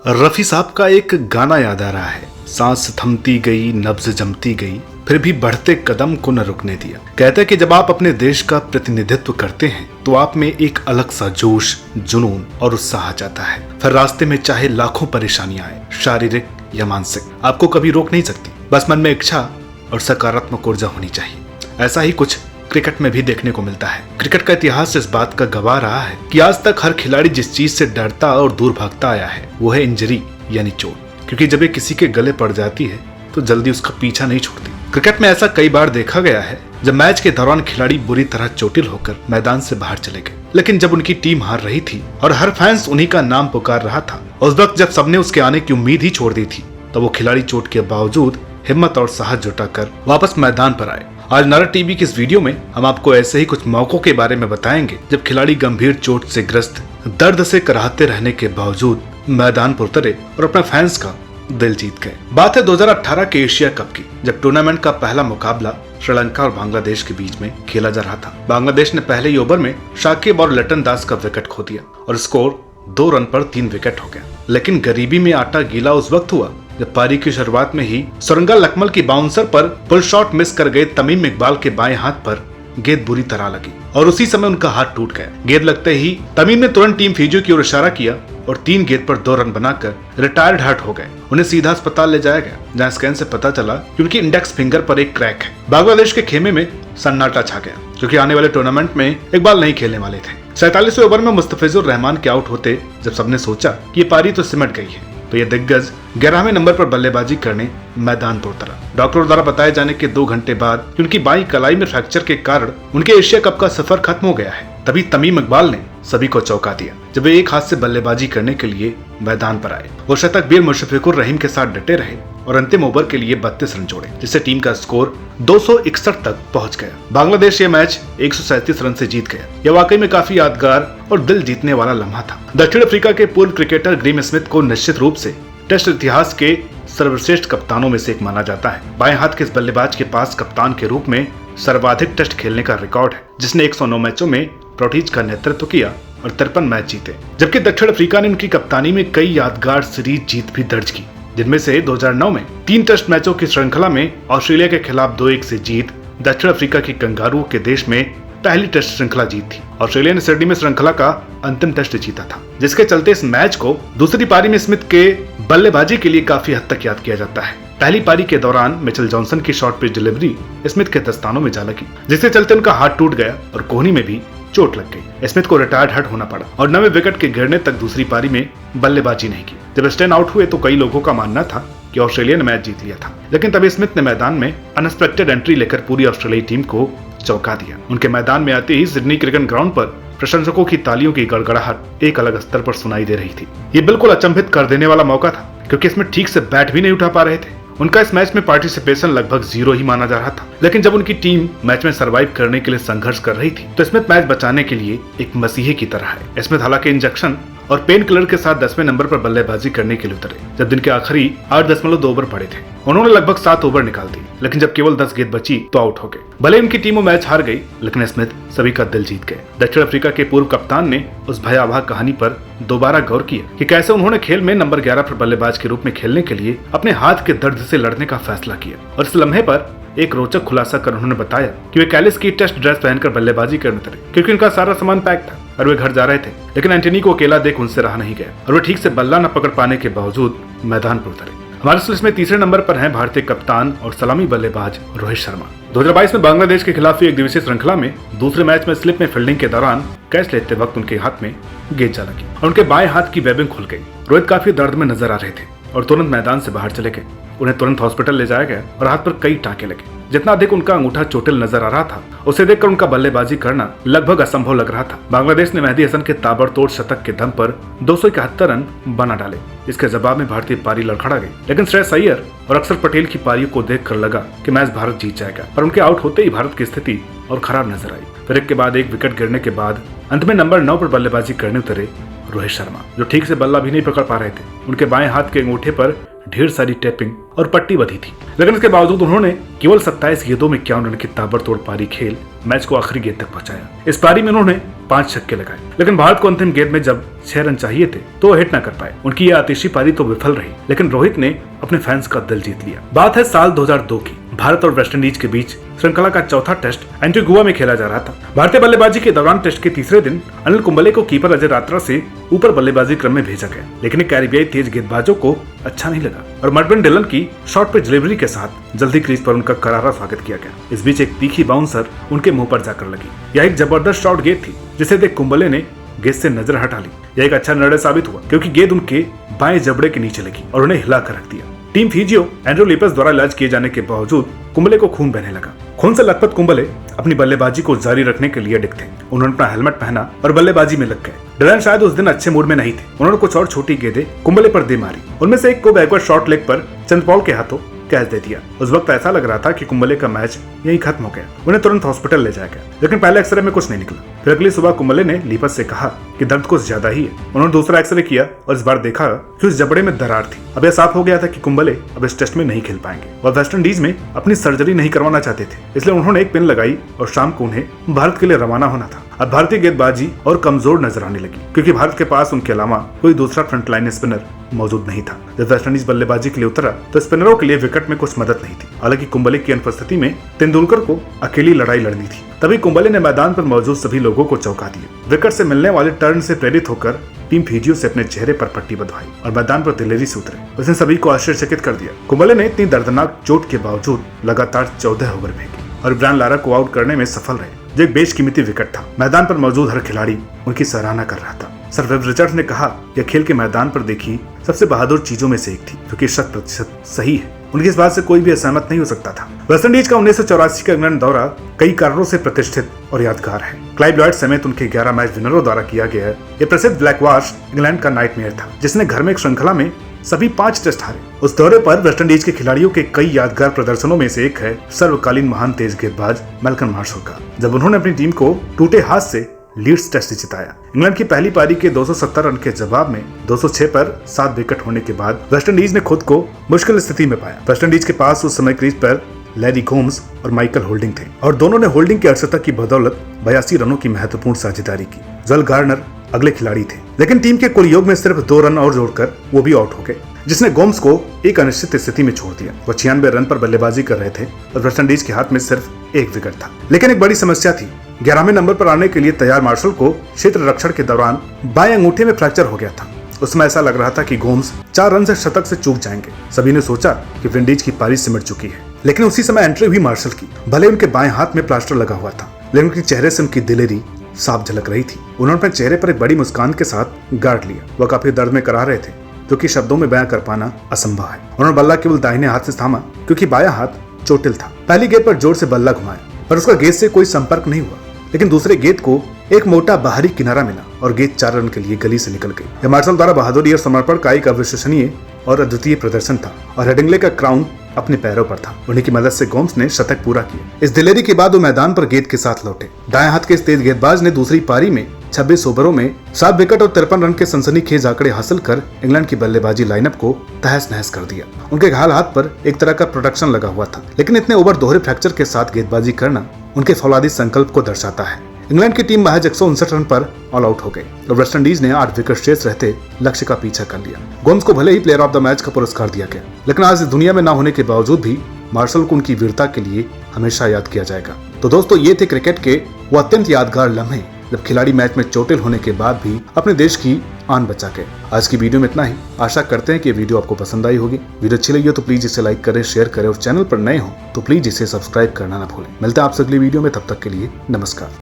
रफी साहब का एक गाना याद आ रहा है, सांस थमती गई नब्ज जमती गई फिर भी बढ़ते कदम को न रुकने दिया। कहते हैं कि जब आप अपने देश का प्रतिनिधित्व करते हैं तो आप में एक अलग सा जोश, जुनून और उत्साह आ जाता है। फिर रास्ते में चाहे लाखों परेशानियां आए, शारीरिक या मानसिक, आपको कभी रोक नहीं सकती। बस मन में इच्छा और सकारात्मक ऊर्जा होनी चाहिए। ऐसा ही कुछ क्रिकेट में भी देखने को मिलता है। क्रिकेट का इतिहास इस बात का गवाह रहा है कि आज तक हर खिलाड़ी जिस चीज से डरता और दूर भागता आया है वो है इंजरी यानी चोट। क्योंकि जब ये किसी के गले पड़ जाती है तो जल्दी उसका पीछा नहीं छूटती। क्रिकेट में ऐसा कई बार देखा गया है जब मैच के दौरान खिलाड़ी बुरी तरह चोटिल होकर मैदान से बाहर चले गए, लेकिन जब उनकी टीम हार रही थी और हर फैंस उन्हीं का नाम पुकार रहा था, उस वक्त जब सबने उसके आने की उम्मीद ही छोड़ दी थी, तब वो खिलाड़ी चोट के बावजूद हिम्मत और साहस जुटाकर वापस मैदान पर आए। आज नारा टीवी की इस वीडियो में हम आपको ऐसे ही कुछ मौकों के बारे में बताएंगे जब खिलाड़ी गंभीर चोट से ग्रस्त दर्द से कराहते रहने के बावजूद मैदान पर उतरे और अपने फैंस का दिल जीत गए। बात है 2018 के एशिया कप की, जब टूर्नामेंट का पहला मुकाबला श्रीलंका और बांग्लादेश के बीच में खेला जा रहा था। बांग्लादेश ने पहले ही ओवर में शाकिब और लिटन दास का विकेट खो दिया और स्कोर 2 रन पर 3 विकेट हो गया। लेकिन गरीबी में आटा गीला उस वक्त हुआ जब पारी की शुरुआत में ही सुरंगा लकमल की बाउंसर पर पुल शॉट मिस कर गए तमीम इकबाल के बाएं हाथ पर गेंद बुरी तरह लगी और उसी समय उनका हाथ टूट गया। गेंद लगते ही तमीम ने तुरंत टीम फिजी की ओर इशारा किया और 3 गेंद पर 2 रन बनाकर रिटायर्ड हार्ट हो गए। उन्हें सीधा अस्पताल ले जाया गया, जहां स्कैन से पता चला कि उनकी इंडेक्स फिंगर पर एक क्रैक है। बांग्लादेश के खेमे में सन्नाटा छा गया, क्योंकि आने वाले टूर्नामेंट में इकबाल नहीं खेलने वाले थे। 47वें ओवर में मुस्तफिजुर रहमान के आउट होते जब सबने सोचा कि ये पारी तो सिमट गई है, तो ये दिग्गज 11वें नंबर पर बल्लेबाजी करने मैदान पर उतरा। डॉक्टरों द्वारा बताए जाने के 2 घंटे बाद उनकी बाईं कलाई में फ्रैक्चर के कारण उनके एशिया कप का सफर खत्म हो गया है। तभी तमीम इकबाल ने सभी को चौंका दिया जब वे एक हाथ से बल्लेबाजी करने के लिए मैदान पर आए। वो शतक वीर मुशफिकुर रहीम के साथ डटे रहे और अंतिम ओवर के लिए 32 रन जोड़े, जिससे टीम का स्कोर 261 तक पहुंच गया। बांग्लादेश ये मैच 137 रन से जीत गया। यह वाकई में काफी यादगार और दिल जीतने वाला लम्हा था। दक्षिण अफ्रीका के पूर्व क्रिकेटर ग्रेम स्मिथ को निश्चित रूप से टेस्ट इतिहास के सर्वश्रेष्ठ कप्तानों में से एक माना जाता है। बाएं हाथ के इस बल्लेबाज के पास कप्तान के रूप में सर्वाधिक टेस्ट खेलने का रिकॉर्ड है, जिसने 109 मैचों में प्रोटीज का नेतृत्व किया और 53 मैच जीते। जबकि दक्षिण अफ्रीका ने उनकी कप्तानी में कई यादगार सीरीज जीत भी दर्ज की, जिनमें से 2009 में 3 टेस्ट मैचों की श्रृंखला में ऑस्ट्रेलिया के खिलाफ 2-1 से जीत दक्षिण अफ्रीका की कंगारुओं के देश में पहली टेस्ट श्रृंखला जीत थी। ऑस्ट्रेलिया ने सिडनी में श्रृंखला का अंतिम टेस्ट जीता था, जिसके चलते इस मैच को दूसरी पारी में स्मिथ के बल्लेबाजी के लिए काफी हद तक याद किया जाता है। पहली पारी के दौरान मिचेल जॉनसन की शॉर्ट पिच डिलीवरी स्मिथ के दस्तानों में जा लगी, जिसके चलते उनका हाथ टूट गया और कोहनी में भी चोट लग गई। स्मिथ को रिटायर्ड हर्ट होना पड़ा और 9वें विकेट के गिरने तक दूसरी पारी में बल्लेबाजी नहीं की। जब स्टेन आउट हुए तो कई लोगों का मानना था कि ऑस्ट्रेलिया ने मैच जीत लिया था, लेकिन तभी स्मिथ ने मैदान में अनएक्सपेक्टेड एंट्री लेकर पूरी ऑस्ट्रेलियाई टीम को चौंका दिया। उनके मैदान में आते ही सिडनी क्रिकेट ग्राउंड पर प्रशंसकों की तालियों की गड़गड़ाहट एक अलग स्तर पर सुनाई दे रही थी। ये बिल्कुल अचंभित कर देने वाला मौका था, क्योंकि इसमें ठीक से बैट भी नहीं उठा पा रहे थे। उनका इस मैच में पार्टिसिपेशन लगभग 0 ही माना जा रहा था, लेकिन जब उनकी टीम मैच में सरवाइव करने के लिए संघर्ष कर रही थी तो स्मिथ मैच बचाने के लिए एक मसीहे की तरह है। स्मिथ हालांकि इंजेक्शन और पेन किलर के साथ 10वें नंबर पर बल्लेबाजी करने के लिए उतरे, जब दिन के आखिरी 8.2 ओवर पड़े थे। उन्होंने लगभग 7 ओवर निकाल दिए, लेकिन जब केवल 10 गेंद बची तो आउट हो गए। भले उनकी टीमों मैच हार गई, लेकिन स्मिथ सभी का दिल जीत गए। दक्षिण अफ्रीका के पूर्व कप्तान ने उस भयावह कहानी पर दोबारा गौर किया कि कैसे उन्होंने खेल में नंबर 11 पर बल्लेबाज के रूप में खेलने के लिए अपने हाथ के दर्द से लड़ने का फैसला किया। और इस लम्हे पर एक रोचक खुलासा कर उन्होंने बताया कि वे कैलिस की टेस्ट ड्रेस पहनकर बल्लेबाजी करने उतरे, क्योंकि उनका सारा सामान पैक था और वे घर जा रहे थे। लेकिन एंटनी को अकेला देख उनसे रहा नहीं गया और वे ठीक से बल्ला न पकड़ पाने के बावजूद मैदान पर उतरे। हमारे लिस्ट में तीसरे नंबर पर हैं भारतीय कप्तान और सलामी बल्लेबाज रोहित शर्मा। 2022 में बांग्लादेश के खिलाफ एक दिवसीय श्रृंखला में दूसरे मैच में स्लिप में फील्डिंग के दौरान कैच लेते वक्त उनके हाथ में गेंद जा लगी और उनके बाएं हाथ की वेबिंग खुल गई। रोहित काफी दर्द में नजर आ रहे थे और तुरंत मैदान से बाहर चले गए। उन्हें तुरंत हॉस्पिटल ले जाया गया और हाथ पर कई टाके लगे। जितना अधिक उनका अंगूठा चोटिल नजर आ रहा था, उसे देखकर उनका बल्लेबाजी करना लगभग असंभव लग रहा था। बांग्लादेश ने मेहदी हसन के ताबड़तोड़ शतक के दम पर 271 रन बना डाले। इसके जवाब में भारतीय पारी लड़खड़ा गई, लेकिन श्रेयस अय्यर और अक्षर पटेल की पारियों को देखकर लगा कि मैच भारत जीत जाएगा, पर उनके आउट होते ही भारत की स्थिति और खराब नजर आई। फिर एक के बाद एक विकेट गिरने के बाद अंत में नंबर 9 पर बल्लेबाजी करने उतरे रोहित शर्मा, जो ठीक से बल्ला भी नहीं पकड़ पा रहे थे। उनके बाएं हाथ के अंगूठे पर ढेर सारी टेपिंग और पट्टी बंधी थी, लेकिन इसके बावजूद उन्होंने केवल 27 गेंदों में 51 रन की ताबड़तोड़ पारी खेल मैच को आखिरी गेंद तक पहुंचाया। इस पारी में उन्होंने 5 छक्के लगाए, लेकिन भारत को अंतिम गेंद में जब 6 रन चाहिए थे तो वो हिट न कर पाए। उनकी यह आतिशी पारी तो विफल रही, लेकिन रोहित ने अपने फैंस का दिल जीत लिया। बात है साल 2002 की। भारत और वेस्टइंडीज के बीच श्रृंखला का चौथा टेस्ट एंटीगुआ में खेला जा रहा था। भारतीय बल्लेबाजी के दौरान टेस्ट के तीसरे दिन अनिल कुंबले को कीपर अजय रात्रा से ऊपर बल्लेबाजी क्रम में भेजा गया, लेकिन कैरिबियाई तेज गेंदबाजों को अच्छा नहीं लगा और मर्विन डिलन की शॉर्ट पिच डिलीवरी के साथ जल्दी क्रीज पर उनका करारा स्वागत किया गया। इस बीच एक तीखी बाउंसर उनके मुंह पर जाकर लगी। यह एक जबरदस्त शॉर्ट गेंद थी, जिसे देख कुंबले ने गेंद से नजर हटा ली। यह एक अच्छा निर्णय साबित हुआ, क्योंकि गेंद उनके बाएं जबड़े के नीचे लगी और उन्हें हिला कर रख दिया। टीम फिजियो एंड्रू लिपस द्वारा इलाज किए जाने के बावजूद कुंबले को खून बहने लगा। खून से लथपथ कुंबले अपनी बल्लेबाजी को जारी रखने के लिए अडिग थे। उन्होंने अपना हेलमेट पहना और बल्लेबाजी में लग गए। डिलन शायद उस दिन अच्छे मूड में नहीं थे। उन्होंने कुछ और छोटी गेंदें कुंबले पर दे मारी। उनमें से एक को बैकवर्ड शॉर्ट लेग पर चंद्रपॉल के हाथों कैच दे दिया। उस वक्त ऐसा लग रहा था कि कुंबले का मैच यहीं खत्म हो गया। उन्हें तुरंत हॉस्पिटल ले जाया गया, लेकिन पहले एक्सरे में कुछ नहीं निकला। फिर अगली सुबह कुंबले ने लिपस से कहा कि दर्द कुछ ज्यादा ही है। उन्होंने दूसरा एक्सरे किया और इस बार देखा कि उस जबड़े में दरार थी। अब यह साफ हो गया था कि कुंबले अब इस टेस्ट में नहीं खेल पाएंगे और वेस्टइंडीज में अपनी सर्जरी नहीं करवाना चाहते थे। इसलिए उन्होंने एक पिन लगाई और शाम को उन्हें भारत के लिए रवाना होना था। अब भारतीय गेंदबाजी और कमजोर नजर आने लगी, क्योंकि भारत के पास उनके अलावा कोई दूसरा फ्रंटलाइन स्पिनर मौजूद नहीं था। जब वेस्टइंडीज बल्लेबाजी के लिए उतरा तो स्पिनरों के लिए विकेट में कुछ मदद नहीं थी। हालांकि कुंबले की अनुपस्थिति में तेंदुलकर को अकेली लड़ाई लड़नी थी। तभी कुंबले ने मैदान पर मौजूद सभी लोगों को चौंका दिया। विकेट से मिलने वाले टर्न से प्रेरित होकर टीम फिजियो से अपने चेहरे पर पट्टी बंधवाई और मैदान पर दिलेरी से उतरे। उसने सभी को आश्चर्यचकित कर दिया। कुंबले ने इतनी दर्दनाक चोट के बावजूद लगातार 14 ओवर फेंके और ब्रायन लारा को आउट करने में सफल रहे, जो एक बेशकीमती विकेट था। मैदान पर मौजूद हर खिलाड़ी उनकी सराहना कर रहा था। सर वेब रिचर्ड्स ने कहा, यह खेल के मैदान पर देखी सबसे बहादुर चीजों में से एक थी, जो कि 100% सही है। उनकी इस बात से कोई भी असहमत नहीं हो सकता था। वेस्टइंडीज का 1984 का इंग्लैंड दौरा कई कारणों से प्रतिष्ठित और यादगार है। क्लाइव लॉयड समेत उनके 11 मैच विनरों द्वारा किया गया है। ये प्रसिद्ध ब्लैक वॉश इंग्लैंड का नाइटमेयर था, जिसने घर में एक श्रृंखला में सभी 5 टेस्ट हारे। उस दौरे पर वेस्टइंडीज के खिलाड़ियों के कई यादगार प्रदर्शनों में से एक है सर्वकालीन महान तेज गेंदबाज मैल्कम मार्शल का, जब उन्होंने अपनी टीम को टूटे हाथ से लीड्स टेस्ट जिताया। इंग्लैंड की पहली पारी के 270 रन के जवाब में 206 पर 7 विकेट होने के बाद वेस्टइंडीज ने खुद को मुश्किल स्थिति में पाया। वेस्टइंडीज के पास उस समय क्रीज पर लैरी गोम्स और माइकल होल्डिंग थे और दोनों ने होल्डिंग की अर्धशतक की बदौलत 82 रनों की महत्वपूर्ण साझेदारी की। जोएल गार्नर अगले खिलाड़ी थे, लेकिन टीम के कुल योग में सिर्फ 2 रन और जोड़कर वो भी आउट हो गए, जिसने गोम्स को एक अनिश्चित स्थिति में छोड़ दिया। वो 96 रन पर बल्लेबाजी कर रहे थे और वेस्टइंडीज के हाथ में सिर्फ एक विकेट था। लेकिन एक बड़ी समस्या थी। 11वें नंबर पर आने के लिए तैयार मार्शल को क्षेत्र रक्षण के दौरान बाएं अंगूठे में फ्रैक्चर हो गया था। उसमें ऐसा लग रहा था कि गोम्स 4 रन से शतक से चूक जाएंगे। सभी ने सोचा कि विंडीज की पारी सिमट चुकी है, लेकिन उसी समय एंट्री हुई मार्शल की। भले उनके बाएं हाथ में प्लास्टर लगा हुआ था, लेकिन उनके चेहरे से उनकी दिलेरी साफ झलक रही थी। उन्होंने अपने चेहरे पर एक बड़ी मुस्कान के साथ गार्ड लिया। वह काफी दर्द में करा रहे थे, जो कि शब्दों में बयां कर पाना असंभव है। उन्होंने बल्ला केवल दाहिने हाथ से थामा, क्योंकि बायां हाथ चोटिल था। पहली गेंद पर जोर से बल्ला घुमाया, पर उसका गेंद से कोई संपर्क नहीं हुआ, लेकिन दूसरे गेंद को एक मोटा बाहरी किनारा मिला और गेंद 4 रन के लिए गली से निकल गई। यह मार्शल द्वारा बहादुरी और समर्पण का एक अविश्वसनीय और अद्वितीय प्रदर्शन था और हेडिंग्ले का क्राउन अपने पैरों पर था। उन्हीं की मदद से गोम्स ने शतक पूरा किया। इस दिलेरी के बाद वो मैदान पर गेंद के साथ लौटे। दाएं हाथ के इस तेज गेंदबाज ने दूसरी पारी में 26 ओवरों में 7 विकेट और 53 रन के सनसनीखेज आंकड़े हासिल कर इंग्लैंड की बल्लेबाजी लाइनअप को तहस नहस कर दिया। उनके घायल हाथ पर एक तरह का प्रोटेक्शन लगा हुआ था, लेकिन इतने ओवर दोहरे फ्रैक्चर के साथ गेंदबाजी करना उनके फौलादी संकल्प को दर्शाता है। इंग्लैंड की टीम महज 159 रन पर ऑल आउट हो गई और वेस्टइंडीज ने 8 विकेट शेष रहते लक्ष्य का पीछा कर लिया। गोम्स को भले ही प्लेयर ऑफ द मैच का पुरस्कार दिया गया, लेकिन आज इस दुनिया में न होने के बावजूद भी मार्शल को उनकी वीरता के लिए हमेशा याद किया जाएगा। तो दोस्तों, ये थे क्रिकेट के वो अत्यंत यादगार लम्हे, जब खिलाड़ी मैच में चोटिल होने के बाद भी अपने देश की आन बचा के। आज की वीडियो में इतना ही। आशा करते हैं कि वीडियो आपको पसंद आई होगी। वीडियो अच्छी लगी हो तो प्लीज इसे लाइक करें, शेयर करें और चैनल पर नए हो तो प्लीज इसे सब्सक्राइब करना ना भूलें। मिलते हैं आपसे अगली वीडियो में, तब तक के लिए नमस्कार।